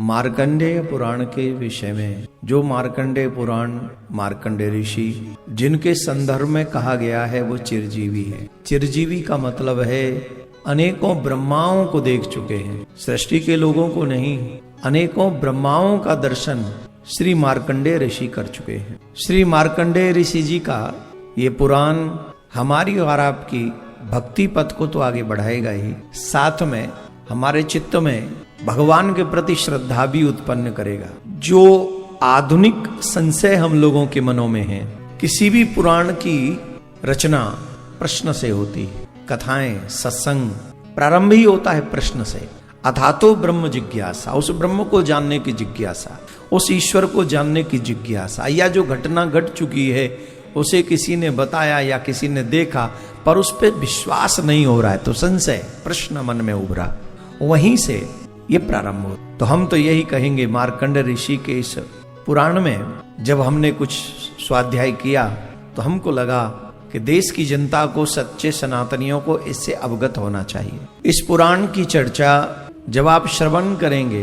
मार्कंडेय पुराण के विषय में। जो मार्कंडेय पुराण, मार्कंडेय ऋषि जिनके संदर्भ में कहा गया है वो चिरजीवी है। चिरजीवी का मतलब है अनेकों ब्रह्माओं को देख चुके हैं, सृष्टि के लोगों को नहीं, अनेकों ब्रह्माओं का दर्शन श्री मार्कंडेय ऋषि कर चुके हैं। श्री मार्कंडेय ऋषि जी का ये पुराण हमारी और आपकी भक्ति पथ को तो आगे बढ़ाएगा ही, साथ में हमारे चित्त में भगवान के प्रति श्रद्धा भी उत्पन्न करेगा। जो आधुनिक संशय हम लोगों के मनों में है, किसी भी पुराण की रचना प्रश्न से होती है। कथाएं, सत्संग प्रारंभ ही होता है प्रश्न से। अथातो ब्रह्म जिज्ञासा, उस ब्रह्म को जानने की जिज्ञासा, उस ईश्वर को जानने की जिज्ञासा, या जो घटना घट चुकी है उसे किसी ने बताया या किसी ने देखा पर उस पर विश्वास नहीं हो रहा है तो संशय, प्रश्न मन में उभरा, वहीं से ये प्रारंभ हो। तो हम तो यही कहेंगे, मार्कंडेय ऋषि के इस पुराण में जब हमने कुछ स्वाध्याय किया तो हमको लगा कि देश की जनता को, सच्चे सनातनियों को इससे अवगत होना चाहिए। इस पुराण की चर्चा जब आप श्रवण करेंगे,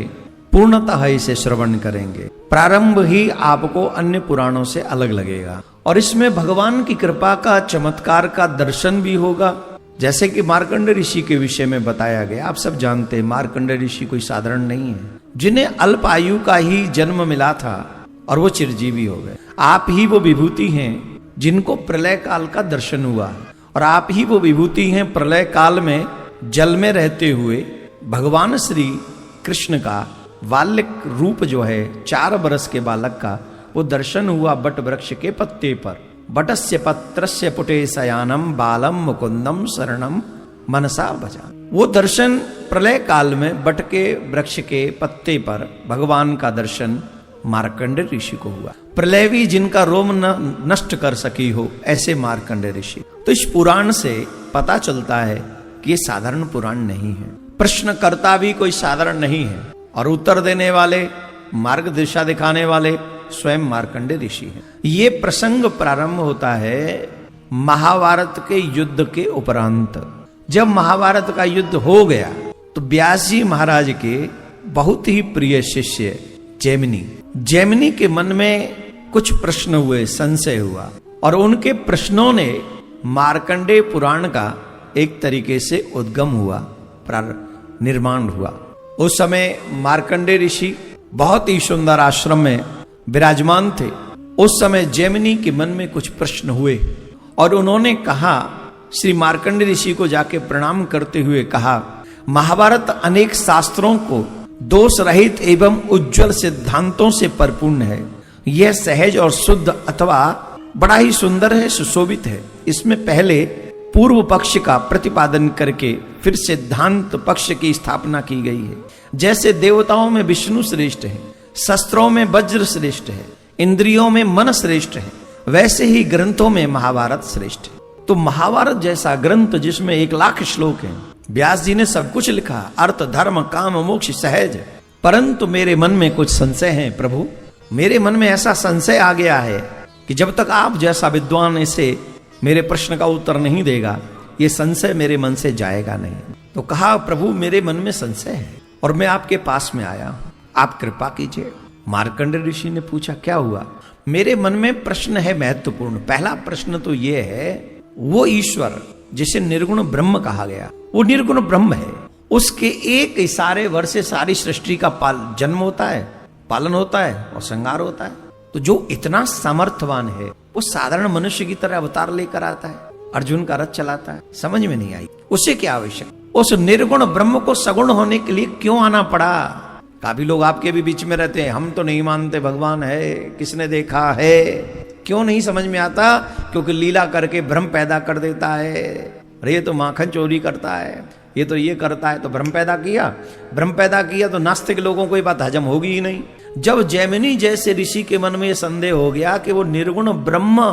पूर्णतः इसे श्रवण करेंगे, प्रारंभ ही आपको अन्य पुराणों से अलग लगेगा और इसमें भगवान की कृपा का, चमत्कार का दर्शन भी होगा। जैसे कि मार्कंडेय ऋषि के विषय में बताया गया, आप सब जानते हैं मार्कंडेय ऋषि कोई साधारण नहीं है, जिन्हें अल्प आयु का ही जन्म मिला था और वो चिरजीवी हो गए। आप ही वो विभूति हैं जिनको प्रलय काल का दर्शन हुआ और आप ही वो विभूति हैं प्रलय काल में जल में रहते हुए भगवान श्री कृष्ण का बाल्यक रूप जो है 4 वर्ष के बालक का, वो दर्शन हुआ बट वृक्ष के पत्ते पर। बटस्य पत्रस्य पुटे शयानम बालम मुकुंदम शरणम मनसा भजा। वो दर्शन प्रलय काल में बट के वृक्ष के पत्ते पर भगवान का दर्शन मार्कंडेय ऋषि को हुआ। प्रलय भी जिनका रोम न नष्ट कर सकी हो, ऐसे मार्कंडेय ऋषि। तो इस पुराण से पता चलता है कि ये साधारण पुराण नहीं है। प्रश्नकर्ता भी कोई साधारण नहीं है और उत्तर देने वाले, मार्ग दिशा दिखाने वाले स्वयं मार्कंडेय ऋषि हैं। ये प्रसंग प्रारंभ होता है महाभारत के युद्ध के उपरांत। जब महाभारत का युद्ध हो गया तो व्यास जी महाराज के बहुत ही प्रिय शिष्य जैमिनी के मन में कुछ प्रश्न हुए, संशय हुआ और उनके प्रश्नों ने मार्कंडेय पुराण का एक तरीके से उद्गम हुआ, निर्माण हुआ। उस समय मार्कंडेय ऋषि बहुत ही सुंदर आश्रम में विराजमान थे। उस समय जैमिनी के मन में कुछ प्रश्न हुए और उन्होंने कहा, श्री मार्कंडेय ऋषि को जाके प्रणाम करते हुए कहा, महाभारत अनेक शास्त्रों को दोष रहित एवं उज्जवल सिद्धांतों से परिपूर्ण है। यह सहज और शुद्ध अथवा बड़ा ही सुंदर है, सुशोभित है। इसमें पहले पूर्व पक्ष का प्रतिपादन करके फिर सिद्धांत पक्ष की स्थापना की गई है। जैसे देवताओं में विष्णु श्रेष्ठ है, शस्त्रों में वज्र श्रेष्ठ है, इंद्रियों में मन श्रेष्ठ है, वैसे ही ग्रंथों में महाभारत श्रेष्ठ है। तो महाभारत जैसा ग्रंथ जिसमें 1,00,000 श्लोक हैं, व्यास जी ने सब कुछ लिखा, अर्थ धर्म काम मोक्ष सहज, परंतु मेरे मन में कुछ संशय है प्रभु। मेरे मन में ऐसा संशय आ गया है कि जब तक आप जैसा विद्वान इसे मेरे प्रश्न का उत्तर नहीं देगा, ये संशय मेरे मन से जाएगा नहीं। तो कहा, प्रभु मेरे मन में संशय है और मैं आपके पास में आया हूं, आप कृपा कीजिए। मार्कंडेय ऋषि ने पूछा, क्या हुआ? मेरे मन में प्रश्न है महत्वपूर्ण। पहला प्रश्न तो ये है, वो ईश्वर जिसे निर्गुण ब्रह्म कहा गया, वो निर्गुण ब्रह्म है, उसके एक इशारे वर से सारी सृष्टि का जन्म होता है, पालन होता है और संहार होता है। तो जो इतना सामर्थ्यवान है वो साधारण मनुष्य की तरह अवतार लेकर आता है, अर्जुन का रथ चलाता है। समझ में नहीं आई उसे क्या आवश्यक, उस निर्गुण ब्रह्म को सगुण होने के लिए क्यों आना पड़ा? काफी लोग आपके भी बीच में रहते हैं, हम तो नहीं मानते भगवान है, किसने देखा है? क्यों नहीं समझ में आता? क्योंकि लीला करके भ्रम पैदा कर देता है। अरे ये तो माखन चोरी करता है, ये तो ये करता है, तो भ्रम पैदा किया तो नास्तिक लोगों को ये बात हजम होगी ही नहीं। जब जैमिनी जैसे ऋषि के मन में ये संदेह हो गया कि वो निर्गुण ब्रह्म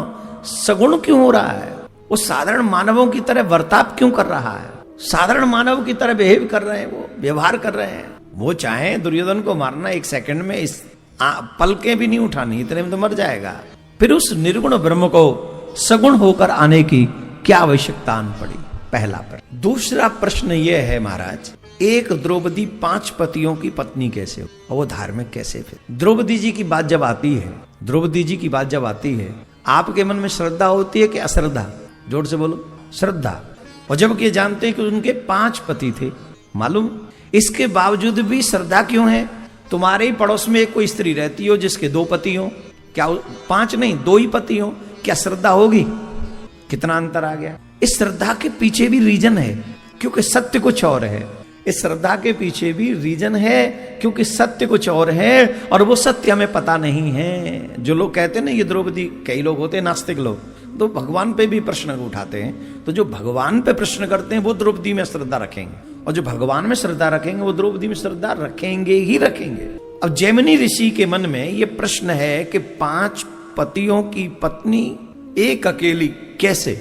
सगुण क्यों हो रहा है, वो साधारण मानवों की तरह बर्ताव क्यों कर रहा है, साधारण मानव की तरह बिहेव कर रहे हैं, वो व्यवहार कर रहे हैं। वो चाहे दुर्योधन को मारना 1 सेकंड में, इस पलकें भी नहीं उठानी, इतने में तो मर जाएगा। फिर उस निर्गुण ब्रह्म को सगुण होकर आने की क्या आवश्यकता आन पड़ी? पहला प्रश्न। दूसरा प्रश्न यह है, महाराज एक द्रौपदी 5 पतियों की पत्नी कैसे हो और वो धार्मिक कैसे? फिर द्रौपदी जी की बात जब आती है, द्रौपदी जी की बात जब आती है, आपके मन में श्रद्धा होती है कि अश्रद्धा? जोर से बोलो, श्रद्धा। और जब ये जानते हैं कि उनके 5 पति थे, मालूम, इसके बावजूद भी श्रद्धा क्यों है? तुम्हारे ही पड़ोस में एक कोई स्त्री रहती हो जिसके 2 पति हो, क्या 5 नहीं 2 ही पति हो, क्या श्रद्धा होगी? कितना अंतर आ गया। इस श्रद्धा के पीछे भी रीजन है, क्योंकि सत्य कुछ और है। इस श्रद्धा के पीछे भी रीजन है, क्योंकि सत्य कुछ और है और वो सत्य हमें पता नहीं है। जो लोग कहते हैं ना ये द्रौपदी, कई लोग होते हैं नास्तिक लोग, तो भगवान पे भी प्रश्न उठाते हैं। तो जो भगवान पे प्रश्न करते हैं वो द्रौपदी में श्रद्धा रखेंगे, और जो भगवान में श्रद्धा रखेंगे वो द्रौपदी में श्रद्धा रखेंगे ही रखेंगे। अब जैमिनी ऋषि के मन में ये प्रश्न है कि 5 पतियों की पत्नी एक अकेली कैसे,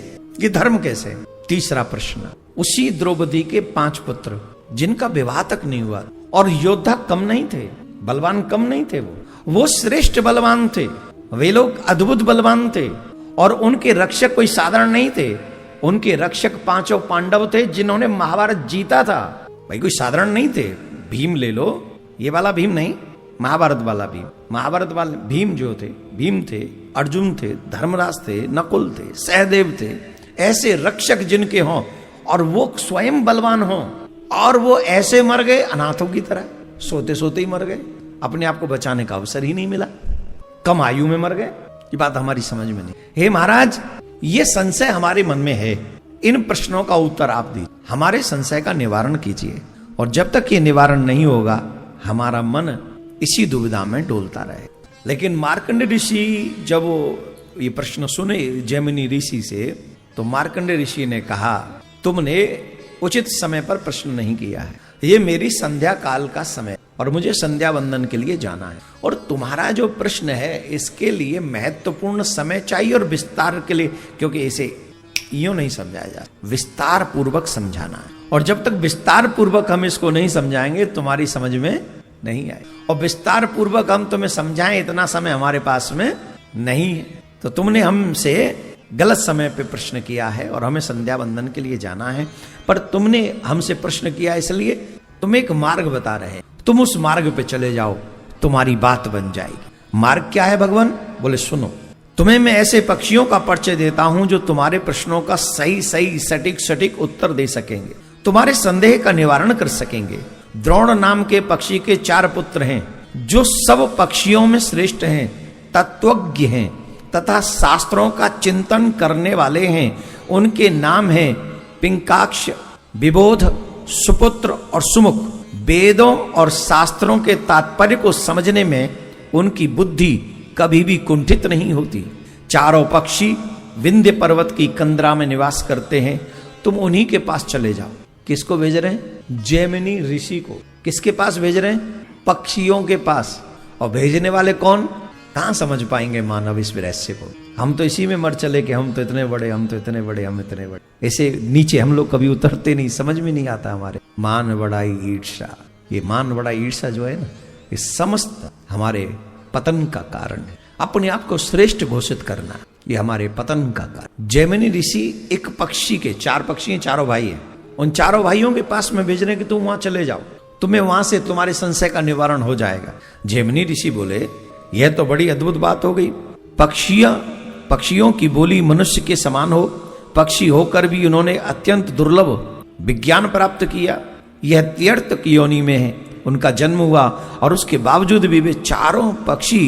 ये धर्म कैसे? तीसरा प्रश्न, उसी द्रौपदी के 5 पुत्र जिनका विवाह तक नहीं हुआ, और योद्धा कम नहीं थे, बलवान कम नहीं थे, वो श्रेष्ठ बलवान थे, वे लोग अद्भुत बलवान थे, और उनके रक्षक कोई साधारण नहीं थे। उनके रक्षक 5 पांडव थे जिन्होंने महाभारत जीता था। भाई कोई साधारण नहीं थे। भीम ले लो, ये वाला भीम नहीं, महाभारत वाला भीम। महाभारत वाले भीम जो थे, भीम थे, अर्जुन थे, धर्मराज थे, नकुल थे, सहदेव थे, ऐसे रक्षक जिनके हों और वो स्वयं बलवान हों, और वो ऐसे मर गए अनाथों की तरह, सोते सोते ही मर गए, अपने आप को बचाने का अवसर ही नहीं मिला, कम आयु में मर गए। ये बात हमारी समझ में नहीं। हे महाराज, ये संशय हमारे मन में है, इन प्रश्नों का उत्तर आप दीजिए, हमारे संशय का निवारण कीजिए। और जब तक ये निवारण नहीं होगा हमारा मन इसी दुविधा में डोलता रहे। लेकिन मार्कंडेय ऋषि जब वो ये प्रश्न सुने जैमिनी ऋषि से, तो मार्कंडेय ऋषि ने कहा, तुमने उचित समय पर प्रश्न नहीं किया है। ये मेरी संध्या काल का समय और मुझे संध्या वंदन के लिए जाना है, और तुम्हारा जो प्रश्न है इसके लिए महत्वपूर्ण समय चाहिए और विस्तार के लिए, क्योंकि इसे यूं नहीं समझाया जा, विस्तार पूर्वक समझाना है। और जब तक विस्तार पूर्वक हम इसको नहीं समझाएंगे तुम्हारी समझ में नहीं आए, और विस्तार पूर्वक हम तुम्हें समझाएं इतना समय हमारे पास में नहीं है। तो तुमने हमसे गलत समय पे प्रश्न किया है और हमें संध्या वंदन के लिए जाना है, पर तुमने हमसे प्रश्न किया इसलिए तुम एक मार्ग बता रहे हैं, तुम उस मार्ग पे चले जाओ, तुम्हारी बात बन जाएगी। मार्ग क्या है भगवान? बोले सुनो, तुम्हें मैं ऐसे पक्षियों का परिचय देता हूं जो तुम्हारे प्रश्नों का सही सही सटीक उत्तर दे सकेंगे, तुम्हारे संदेह का निवारण कर सकेंगे। द्रोण नाम के पक्षी के 4 पुत्र हैं जो सब पक्षियों में श्रेष्ठ हैं, तत्वज्ञ हैं तथा शास्त्रों का चिंतन करने वाले हैं। उनके नाम हैं पिंकाक्ष, विबोध, सुपुत्र और सुमुख। वेदों और शास्त्रों के तात्पर्य को समझने में उनकी बुद्धि कभी भी कुंठित नहीं होती। 4 पक्षी विंध्य पर्वत की कंदरा में निवास करते हैं, तुम उन्हीं के पास चले जाओ। किसको भेज रहे हैं? जैमिनी ऋषि को। किसके पास भेज रहे हैं? पक्षियों के पास। और भेजने वाले कौन? कहां समझ पाएंगे मानव इस रहस्य को? हम तो इसी में मर चले कि हम तो इतने बड़े, हम तो इतने बड़े, हम इतने बड़े। ऐसे नीचे हम लोग कभी उतरते नहीं, समझ में नहीं आता हमारे। मान बड़ाई ईर्षा, ये मान बड़ाई ईर्षा जो है ना, ये समस्त हमारे पतन का कारण है। अपने आप को श्रेष्ठ घोषित करना, ये हमारे पतन का कारण। जैमिनी ऋषि एक पक्षी के, 4 पक्षी हैं, 4 भाई हैं, उन 4 भाइयों के पास में भेज रहे कि तुम वहां चले जाओ, तुम्हें वहां से तुम्हारे संशय का निवारण हो जाएगा। जैमिनी ऋषि बोले, यह तो बड़ी अद्भुत बात हो गई। पक्षियों की बोली मनुष्य के समान हो, पक्षी होकर भी उन्होंने अत्यंत दुर्लभ विज्ञान प्राप्त किया। यह त्यर्थ योनि में है उनका जन्म हुआ, और उसके बावजूद भी वे 4 पक्षी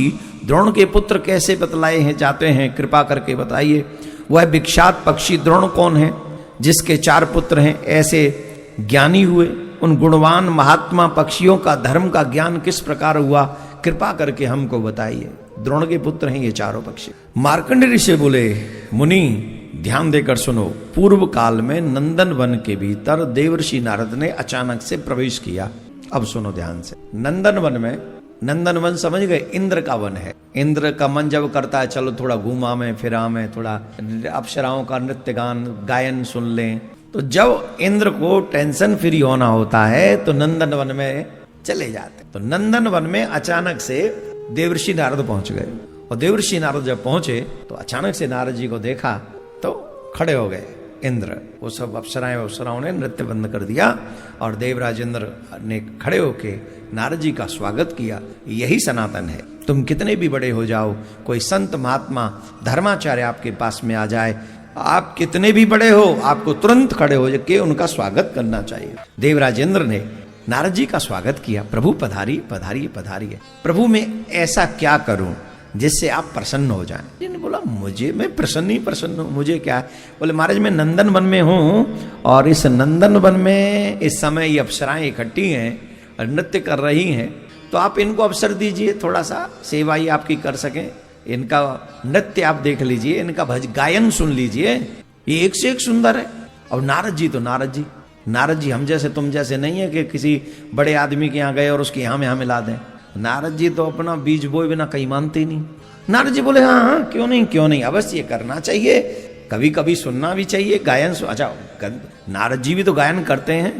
द्रोण के पुत्र कैसे बतलाए हैं जाते हैं? कृपा करके बताइए। वह विख्यात पक्षी द्रोण कौन है जिसके 4 पुत्र हैं ऐसे ज्ञानी हुए? उन गुणवान महात्मा पक्षियों का धर्म का ज्ञान किस प्रकार हुआ? कृपा करके हमको बताइए। द्रोण के पुत्र हैं ये 4 पक्षी। मार्कंडेय ऋषि बोले, मुनि ध्यान देकर सुनो। पूर्व काल में नंदन वन के भीतर देवर्षि नारद ने अचानक से प्रवेश किया। अब सुनो ध्यान से। नंदन वन में, नंदन वन समझ गए? इंद्र का वन है। इंद्र का मन जब करता है चलो थोड़ा घूमा में फिरा में, थोड़ा अप्सराओं का नृत्य गान गायन सुन लें, तो जब इंद्र को टेंशन फ्री होना होता है तो नंदन वन में चले जाते। तो नंदन वन में अचानक से देवर्षि नारद पहुंच गए, और देवर्षि नारद जब पहुंचे तो अचानक से नारद जी को देखा तो खड़े हो गए। इंद्र, वो सब अप्सराओं ने नृत्य बंद कर दिया और देवराज इंद्र ने खड़े होके नारद जी का स्वागत किया। यही सनातन है। तुम कितने भी बड़े हो जाओ, कोई संत महात्मा धर्माचार्य आपके पास में आ जाए, आप कितने भी बड़े हो, आपको तुरंत खड़े हो जाके उनका स्वागत करना चाहिए। देवराज इंद्र ने नारद जी का स्वागत किया। प्रभु पधारिए पधारिए पधारिए, प्रभु मैं ऐसा क्या करूं जिससे आप प्रसन्न हो जाएं। जिन्होंने बोला मुझे, मैं प्रसन्न ही प्रसन्न हूं, मुझे क्या है। बोले महाराज मैं नंदन वन में हूं और इस नंदन वन में इस समय ये अप्सराएं इकट्ठी हैं और नृत्य कर रही हैं, तो आप इनको अवसर दीजिए, थोड़ा सा सेवा ही आपकी कर सकें, इनका नृत्य आप देख लीजिए, इनका भज गायन सुन लीजिए, ये एक से एक सुंदर है। और नारद जी तो नारद जी हम जैसे तुम जैसे नहीं है कि किसी बड़े आदमी के यहाँ गए और उसके यहाँ मिला दें। नारद जी तो अपना बीज बोए बिना कहीं मानते ही नहीं। नारद जी बोले हाँ क्यों नहीं, अवश्य ये करना चाहिए, कभी कभी सुनना भी चाहिए, गायन। अच्छा, नारद जी भी तो गायन करते हैं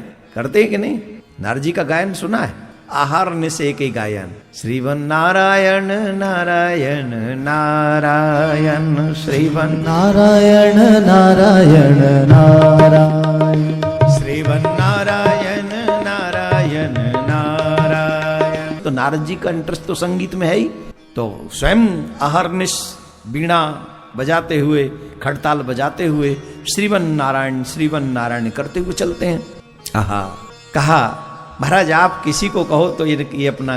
कि नहीं? नारद जी का गायन सुना है? आहार निशे के गायन, श्रीवन नारायण नारायण नारायण, श्रीवन नारायण नारायण नारायण, श्रीवन नारायण नारायण नारायण। तो नारद जी का इंटरेस्ट तो संगीत में है ही, तो स्वयं अहर्निश बीणा बजाते हुए, खड़ताल बजाते हुए श्रीवन नारायण करते हुए चलते हैं। आहा, कहा महाराज आप किसी को कहो तो ये अपना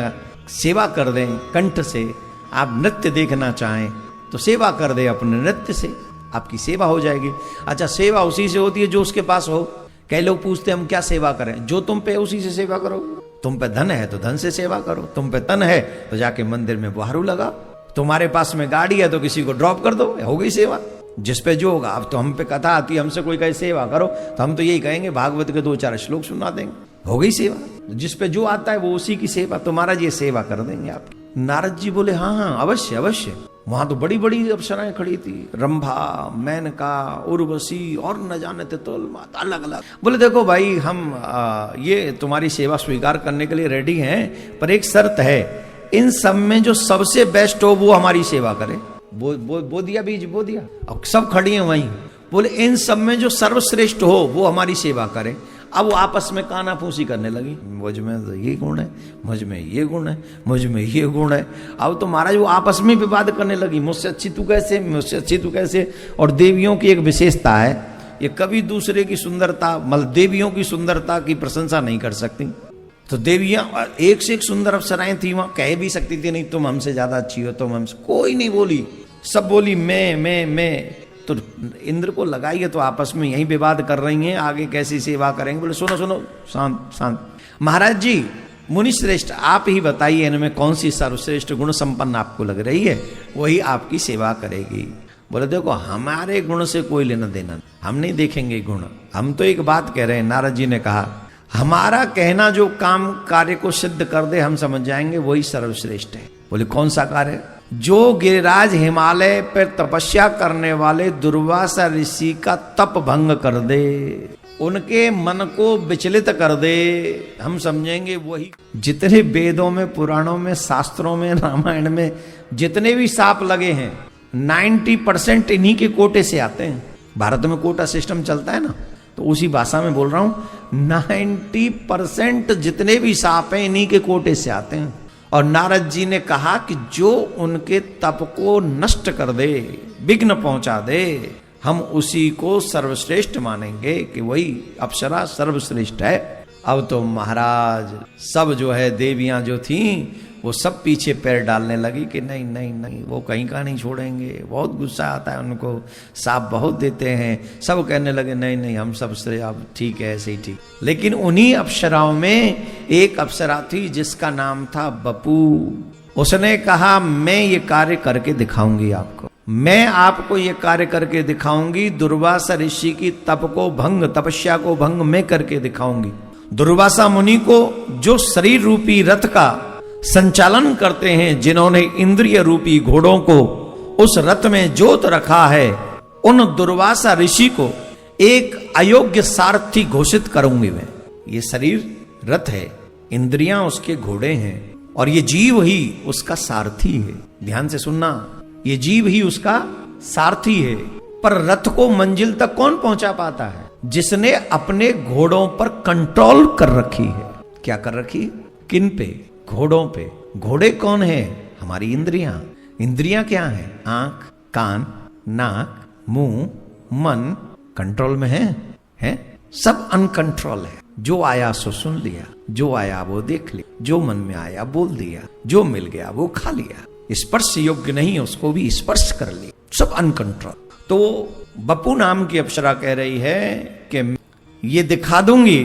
सेवा कर दें कंठ से। आप नृत्य देखना चाहें तो सेवा कर दे अपने नृत्य से, आपकी सेवा हो जाएगी। अच्छा, सेवा उसी से होती है जो उसके पास हो। कई लोग पूछते हैं हम क्या सेवा करें? जो तुम पे उसी से सेवा करो। तुम पे धन है तो धन से सेवा करो, तुम पे तन है तो जाके मंदिर में बुहारू लगाओ, तुम्हारे पास में गाड़ी है तो किसी को ड्रॉप कर दो, हो गई सेवा। जिस पे जो होगा। अब तो हम पे कथा आती है, हमसे कोई कहे सेवा करो तो हम तो यही कहेंगे भागवत के 2-4 श्लोक सुना देंगे, हो गई सेवा। जिस पे जो आता है वो उसी की सेवा, तो महाराज ये सेवा कर देंगे आपकी। नारद जी बोले हाँ अवश्य अवश्य। वहां तो बड़ी बड़ी अप्सराएं खड़ी थी, रंभा, मेनका, उर्वशी और न जाने माता अलग अलग। बोले देखो भाई हम ये तुम्हारी सेवा स्वीकार करने के लिए रेडी हैं, पर एक शर्त है, इन सब में जो सबसे बेस्ट हो वो हमारी सेवा करे। बो दिया बीज, बो दिया। अब सब खड़ी हैं वहीं। बोले इन सब में जो सर्वश्रेष्ठ हो वो हमारी सेवा करे। अब वो आपस में कानाफूसी करने लगी, मुझ में तो ये गुण है, मुझ में ये गुण है, मुझ में ये गुण है। अब तो महाराज वो आपस में विवाद करने लगी, मुझसे अच्छी तू कैसे, मुझसे अच्छी तू कैसे। और देवियों की एक विशेषता है, ये कभी दूसरे की सुंदरता, मतलब देवियों की सुंदरता की प्रशंसा नहीं कर सकती। तो देवियां एक से एक सुंदर अप्सराएं थी, वहां कह भी सकती थी नहीं तुम हमसे ज्यादा अच्छी हो, तुम हमसे। कोई नहीं बोली, सब बोली मैं। तो इंद्र को लगाइए तो आपस में यही विवाद कर रही हैं, आगे कैसी सेवा करेंगे। बोले सुनो शांत। महाराज जी मुनि श्रेष्ठ आप ही बताइए इनमें कौन सी सर्वश्रेष्ठ गुण संपन्न आपको लग रही है, वही आपकी सेवा करेगी। बोले देखो हमारे गुण से कोई लेना देना, हम नहीं देखेंगे गुण, हम तो एक बात कह रहे हैं। नारद जी ने कहा हमारा कहना जो काम कार्य को सिद्ध कर दे हम समझ जाएंगे वही सर्वश्रेष्ठ है। बोले कौन सा कार्य? जो गिरिराज हिमालय पर तपस्या करने वाले दुर्वासा ऋषि का तप भंग कर दे, उनके मन को विचलित कर दे, हम समझेंगे वही। जितने वेदों में, पुराणों में, शास्त्रों में, रामायण में जितने भी साप लगे हैं 90% इन्हीं के कोटे से आते हैं। भारत में कोटा सिस्टम चलता है ना, तो उसी भाषा में बोल रहा हूं, 90% जितने भी साप हैं इन्हीं के कोटे से आते हैं। और नारद जी ने कहा कि जो उनके तप को नष्ट कर दे, विघ्न पहुंचा दे, हम उसी को सर्वश्रेष्ठ मानेंगे कि वही अप्सरा सर्वश्रेष्ठ है। अब तो महाराज सब जो है देवियां जो थीं वो सब पीछे पैर डालने लगी कि नहीं वो कहीं का नहीं छोड़ेंगे। बहुत गुस्सा आता है उनको, साप बहुत देते हैं। सब कहने लगे नहीं हम सब श्रेय, अब ठीक है ऐसे ही ठीक। लेकिन उन्हीं अप्सराओं में एक अप्सरा थी जिसका नाम था बपू। उसने कहा मैं ये कार्य करके दिखाऊंगी आपको, मैं आपको ये कार्य करके दिखाऊंगी। दुर्वासा ऋषि की तपस्या को भंग मैं करके दिखाऊंगी। दुर्वासा मुनि को जो शरीर रूपी रथ का संचालन करते हैं, जिन्होंने इंद्रिय रूपी घोड़ों को उस रथ में जोत रखा है, उन दुर्वासा ऋषि को एक अयोग्य सारथी घोषित करूंगी मैं। ये शरीर रथ है, इंद्रियां उसके घोड़े हैं और ये जीव ही उसका सारथी है। ध्यान से सुनना, ये जीव ही उसका सारथी है। पर रथ को मंजिल तक कौन पहुंचा पाता है? जिसने अपने घोड़ों पर कंट्रोल कर रखी है। क्या कर रखी? किन पे? घोड़ों पे। घोड़े कौन है? हमारी इंद्रियां। इंद्रियां क्या है? आंख, कान, नाक, मुंह, मन कंट्रोल में है? सब अनकंट्रोल है। जो आया सो सुन लिया, जो आया वो देख लिया, जो मन में आया बोल दिया, जो मिल गया वो खा लिया, स्पर्श योग्य नहीं उसको भी स्पर्श कर लिया, सब अनकंट्रोल। तो बपू नाम की अप्सरा कह रही है कि ये दिखा दूंगी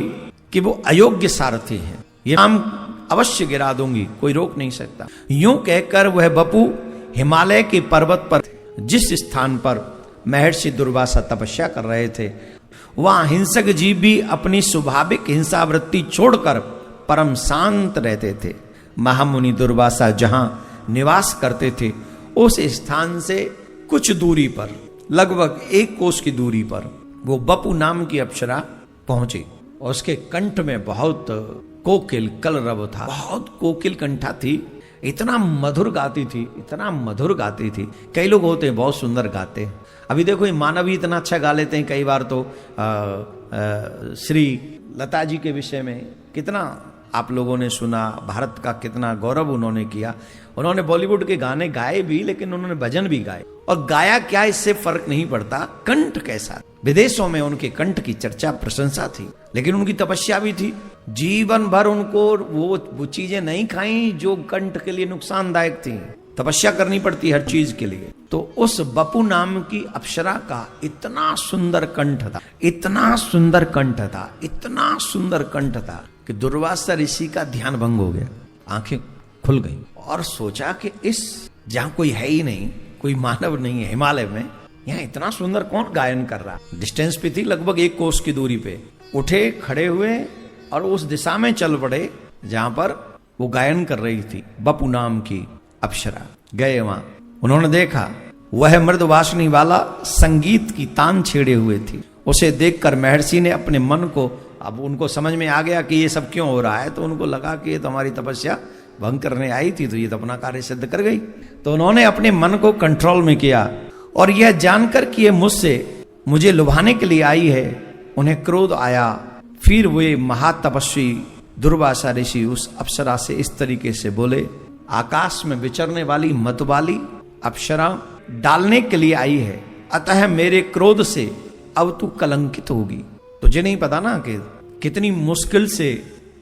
कि वो अयोग्य सारथी है, ये नाम अवश्य गिरा दूंगी, कोई रोक नहीं सकता। यूं कहकर वह बपू हिमालय के पर्वत पर जिस स्थान पर महर्षि दुर्वासा तपस्या कर रहे थे, वहां हिंसक जीव भी अपनी स्वाभाविक हिंसा वृत्ति छोड़कर परम शांत रहते थे। महामुनि दुर्वासा जहां निवास करते थे उस स्थान से कुछ दूरी पर, लगभग 1 कोस की दूरी पर वो बपू नाम की अप्सरा पहुंची। और उसके कंठ में बहुत कोकिल कलरव था, बहुत कोकिल कंठा थी, इतना मधुर गाती थी, इतना मधुर गाती थी। कई लोग होते हैं बहुत सुंदर गाते हैं। अभी देखो ये मानव ही इतना अच्छा गा लेते हैं। कई बार तो श्री लता जी के विषय में कितना आप लोगों ने सुना, भारत का कितना गौरव उन्होंने किया। उन्होंने बॉलीवुड के गाने गाए भी, लेकिन उन्होंने भजन भी गाए। और गाया क्या इससे फर्क नहीं पड़ता, कंठ कैसा। विदेशों में उनके कंठ की चर्चा प्रशंसा थी, लेकिन उनकी तपस्या भी थी। जीवन भर उनको वो चीजें नहीं खाई जो कंठ के लिए नुकसानदायक थी। तपस्या करनी पड़ती हर चीज के लिए। तो उस बपू नाम की अप्सरा का इतना सुंदर कंठ था, इतना सुंदर कंठ था, इतना सुंदर कंठ था कि दुर्वासा ऋषि का ध्यान भंग हो गया। आंखें खुल गई और सोचा कि इस जहां कोई है ही नहीं, कोई मानव नहीं है हिमालय में, यहाँ इतना सुंदर कौन गायन कर रहा। डिस्टेंस पे थी लगभग 1 कोस की दूरी पे। उठे, खड़े हुए और उस दिशा में चल पड़े जहां पर वो गायन कर रही थी बपू नाम की अप्सरा। गए वहां, उन्होंने देखा वह मृद वासनी वाला संगीत की तान छेड़े हुए थी। उसे देखकर महर्षि ने अपने मन को, अब उनको समझ में आ गया कि ये सब क्यों हो रहा है, तो उनको लगा कि ये तो हमारी तपस्या भंग करने आई थी, तो ये तो अपना कार्य सिद्ध कर गई। तो उन्होंने अपने मन को कंट्रोल में किया और यह जानकर कि ये मुझसे मुझे लुभाने के लिए आई है, उन्हें क्रोध आया। फिर वे महातपस्वी दुर्वासा ऋषि उस अप्सरा से इस तरीके से बोले, आकाश में विचरने वाली मतवाली अप्सरा डालने के लिए आई है, अतः मेरे क्रोध से अब तू कलंकित होगी। तुझे नहीं पता ना कि कितनी मुश्किल से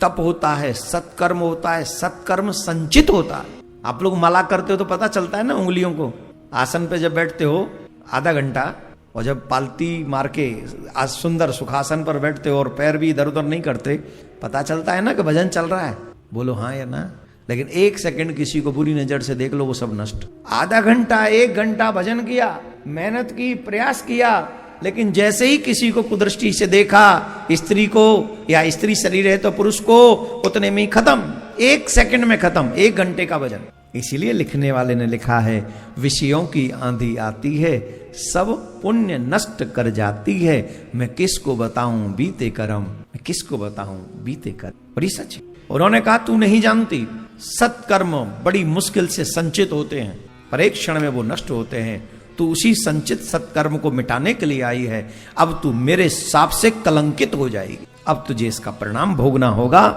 तप होता है, सत्कर्म होता है, सत्कर्म संचित होता है। आप लोग माला करते हो तो पता चलता है ना उंगलियों को। आसन पे जब बैठते हो आधा घंटा, और जब पालती मार के आज सुंदर सुखासन पर बैठते हो और पैर भी इधर उधर नहीं करते, पता चलता है ना कि भजन चल रहा है। बोलो हाँ या ना। लेकिन 1 सेकंड किसी को बुरी नजर से देख लो, वो सब नष्ट। आधा घंटा 1 घंटा भजन किया, मेहनत की, प्रयास किया, लेकिन जैसे ही किसी को कुदृष्टि से देखा, स्त्री को या स्त्री शरीर है तो पुरुष को, उतने में ही खत्म। 1 सेकंड में खत्म 1 घंटे का भजन। इसीलिए लिखने वाले ने लिखा है, विषयों की आंधी आती है, सब पुण्य नष्ट कर जाती है, मैं किसको बताऊं बीते कर्म, मैं किसको बताऊं बीते कर्म। बड़ी सच। उन्होंने कहा तू नहीं जानती, सत्कर्म बड़ी मुश्किल से संचित होते हैं, पर एक क्षण में वो नष्ट होते हैं। तू उसी संचित सत्कर्म को मिटाने के लिए आई है। अब तू मेरे शाप से कलंकित हो जाएगी। अब तुझे इसका परिणाम भोगना होगा।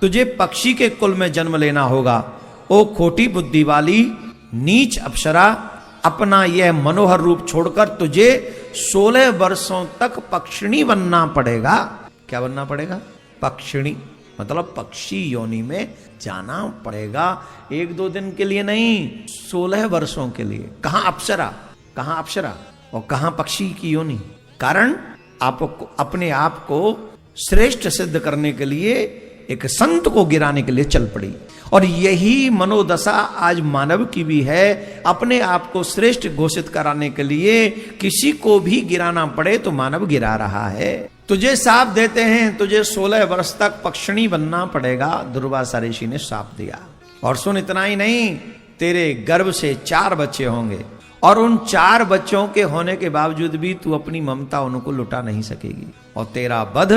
तुझे पक्षी के कुल में जन्म लेना होगा। ओ खोटी बुद्धि वाली नीच अप्सरा, अपना यह मनोहर रूप छोड़कर तुझे 16 वर्षों तक पक्षिणी बनना पड़ेगा। क्या बनना पड़ेगा? पक्षिणी, मतलब पक्षी योनि में जाना पड़ेगा। 1-2 दिन के लिए नहीं, 16 वर्षों के लिए। कहां अप्सरा, कहां अप्सरा और कहां पक्षी की योनि। कारण आपको अपने आप को श्रेष्ठ सिद्ध करने के लिए एक संत को गिराने के लिए चल पड़ी। और यही मनोदशा आज मानव की भी है। अपने आप को श्रेष्ठ घोषित कराने के लिए किसी को भी गिराना पड़े तो मानव गिरा रहा है। तुझे शाप देते हैं, तुझे 16 वर्ष तक पक्षिणी बनना पड़ेगा, दुर्वासा ऋषि ने शाप दिया। और सुन, इतना ही नहीं, तेरे गर्भ से 4 बच्चे होंगे और उन 4 बच्चों के होने के बावजूद भी तू अपनी ममता उनको लुटा नहीं सकेगी, और तेरा वध